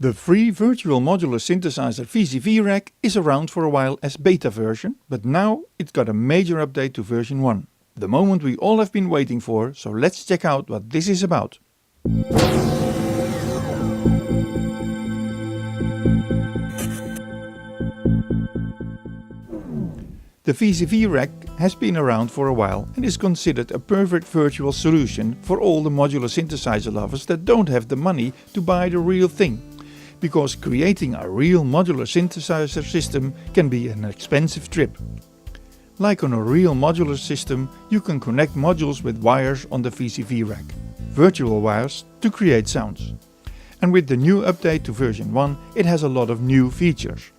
The free virtual modular synthesizer VCV-Rack is around for a while as beta version, but now it got a major update to version 1. The moment we all have been waiting for, so let's check out what this is about. The VCV-Rack has been around for a while and is considered a perfect virtual solution for all the modular synthesizer lovers that don't have the money to buy the real thing. Because creating a real modular synthesizer system can be an expensive trip. Like on a real modular system, you can connect modules with wires on the VCV-Rack, virtual wires, to create sounds. And with the new update to version 1, it has a lot of new features.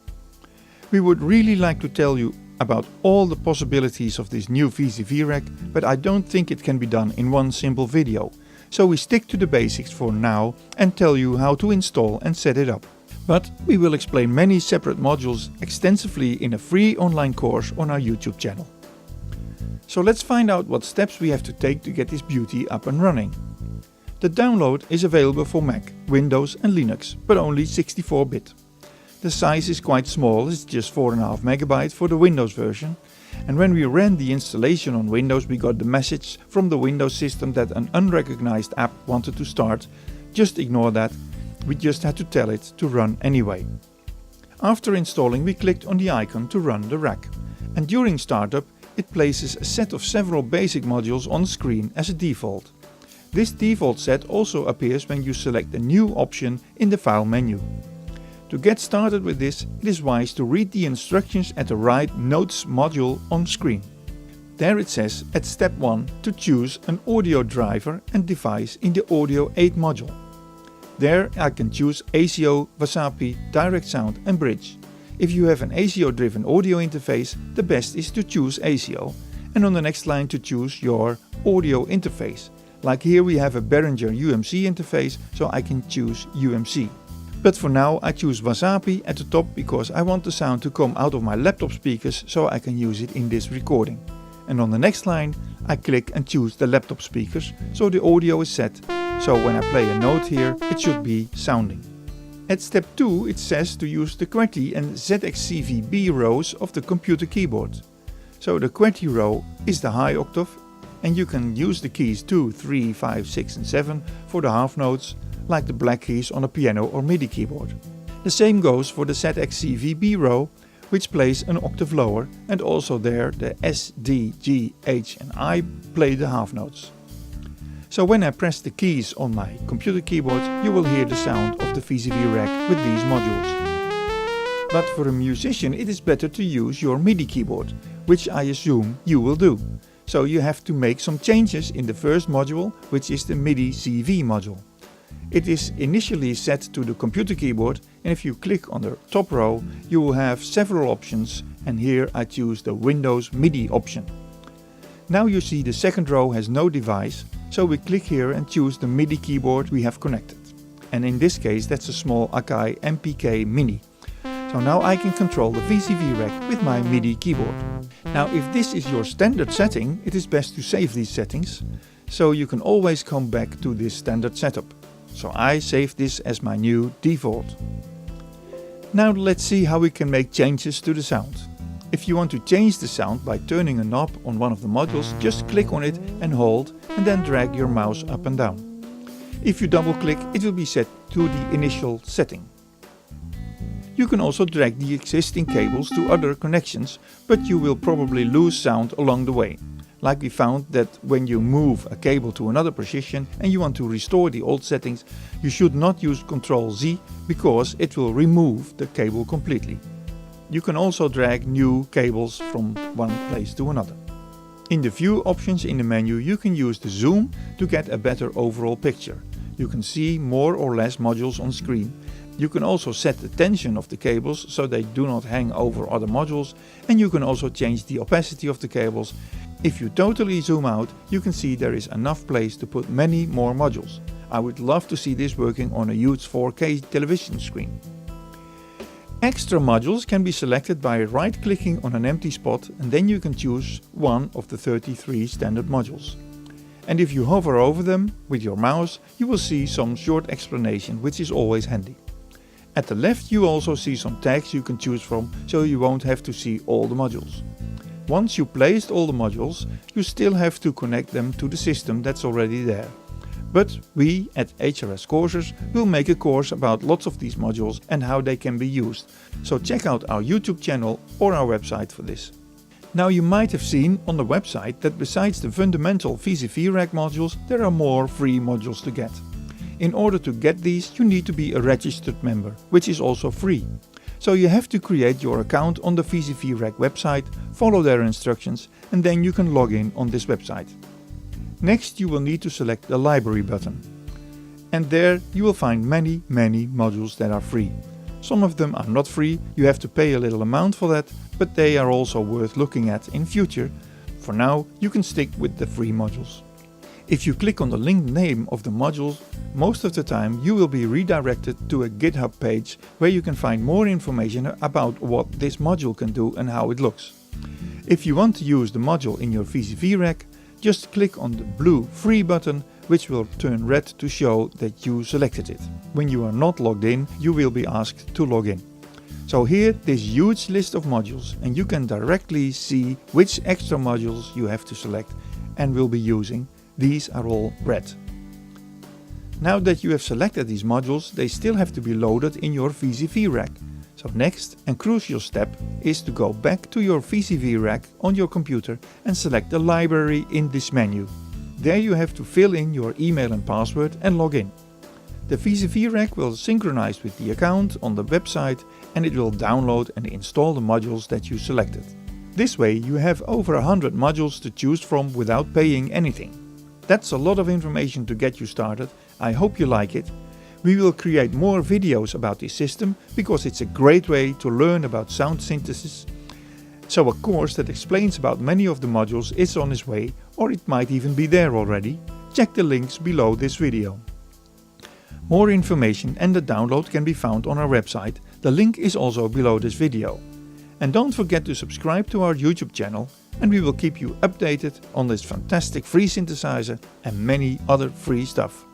We would really like to tell you about all the possibilities of this new VCV-Rack, but I don't think it can be done in one simple video. So we stick to the basics for now and tell you how to install and set it up. But we will explain many separate modules extensively in a free online course on our YouTube channel. So let's find out what steps we have to take to get this beauty up and running. The download is available for Mac, Windows and Linux, but only 64-bit. The size is quite small, it's just 4.5 MB for the Windows version. And when we ran the installation on Windows, we got the message from the Windows system that an unrecognized app wanted to start. Just ignore that, we just had to tell it to run anyway. After installing, we clicked on the icon to run the rack. And during startup, it places a set of several basic modules on screen as a default. This default set also appears when you select a new option in the file menu. To get started with this, it is wise to read the instructions at the right Notes module on screen. There it says at step 1 to choose an audio driver and device in the Audio 8 module. There I can choose ASIO, Wasapi, Direct Sound and Bridge. If you have an ASIO driven audio interface, the best is to choose ASIO, and on the next line to choose your audio interface. Like here we have a Behringer UMC interface, so I can choose UMC. But for now I choose Wasapi at the top because I want the sound to come out of my laptop speakers so I can use it in this recording. And on the next line I click and choose the laptop speakers, so the audio is set, so when I play a note here it should be sounding. At step 2 it says to use the QWERTY and ZXCV-B rows of the computer keyboard. So the QWERTY row is the high octave and you can use the keys 2, 3, 5, 6 and 7 for the half notes, like the black keys on a piano or MIDI keyboard. The same goes for the ZXCV-B row, which plays an octave lower, and also there the S, D, G, H and I play the half notes. So when I press the keys on my computer keyboard, you will hear the sound of the VCV-Rack with these modules. But for a musician it is better to use your MIDI keyboard, which I assume you will do. So you have to make some changes in the first module, which is the MIDI CV module. It is initially set to the computer keyboard, and if you click on the top row you will have several options, and here I choose the Windows MIDI option. Now you see the second row has no device, so we click here and choose the MIDI keyboard we have connected. And in this case that's a small Akai MPK Mini. So now I can control the VCV-Rack with my MIDI keyboard. Now if this is your standard setting, it is best to save these settings, so you can always come back to this standard setup. So I save this as my new default. Now let's see how we can make changes to the sound. If you want to change the sound by turning a knob on one of the modules, just click on it and hold and then drag your mouse up and down. If you double click, it will be set to the initial setting. You can also drag the existing cables to other connections, but you will probably lose sound along the way. Like we found that when you move a cable to another position and you want to restore the old settings, you should not use Ctrl Z because it will remove the cable completely. You can also drag new cables from one place to another. In the view options in the menu you can use the zoom to get a better overall picture. You can see more or less modules on screen. You can also set the tension of the cables so they do not hang over other modules, and you can also change the opacity of the cables. If you totally zoom out, you can see there is enough place to put many more modules. I would love to see this working on a huge 4K television screen. Extra modules can be selected by right-clicking on an empty spot, and then you can choose one of the 33 standard modules. And if you hover over them with your mouse, you will see some short explanation, which is always handy. At the left you also see some tags you can choose from, so you won't have to see all the modules. Once you placed all the modules, you still have to connect them to the system that's already there. But we at HRS Courses will make a course about lots of these modules and how they can be used, so check out our YouTube channel or our website for this. Now you might have seen on the website that besides the fundamental VCV-Rec modules there are more free modules to get. In order to get these you need to be a registered member, which is also free. So you have to create your account on the VCV-Rec website, follow their instructions and then you can log in on this website. Next you will need to select the library button. And there you will find many modules that are free. Some of them are not free, you have to pay a little amount for that, but they are also worth looking at in future. For now you can stick with the free modules. If you click on the linked name of the modules, most of the time you will be redirected to a GitHub page where you can find more information about what this module can do and how it looks. If you want to use the module in your VCV-Rec, just click on the blue free button, which will turn red to show that you selected it. When you are not logged in, you will be asked to log in. So here this huge list of modules, and you can directly see which extra modules you have to select and will be using. These are all red. Now that you have selected these modules, they still have to be loaded in your VCV-Rec. So next and crucial step is to go back to your VCV-Rec on your computer and select the library in this menu. There you have to fill in your email and password and log in. The VCV-Rec will synchronize with the account on the website and it will download and install the modules that you selected. This way you have over 100 modules to choose from without paying anything. That's a lot of information to get you started. I hope you like it. We will create more videos about this system because it's a great way to learn about sound synthesis. So a course that explains about many of the modules is on its way, or it might even be there already. Check the links below this video. More information and the download can be found on our website. The link is also below this video. And don't forget to subscribe to our YouTube channel and we will keep you updated on this fantastic free synthesizer and many other free stuff.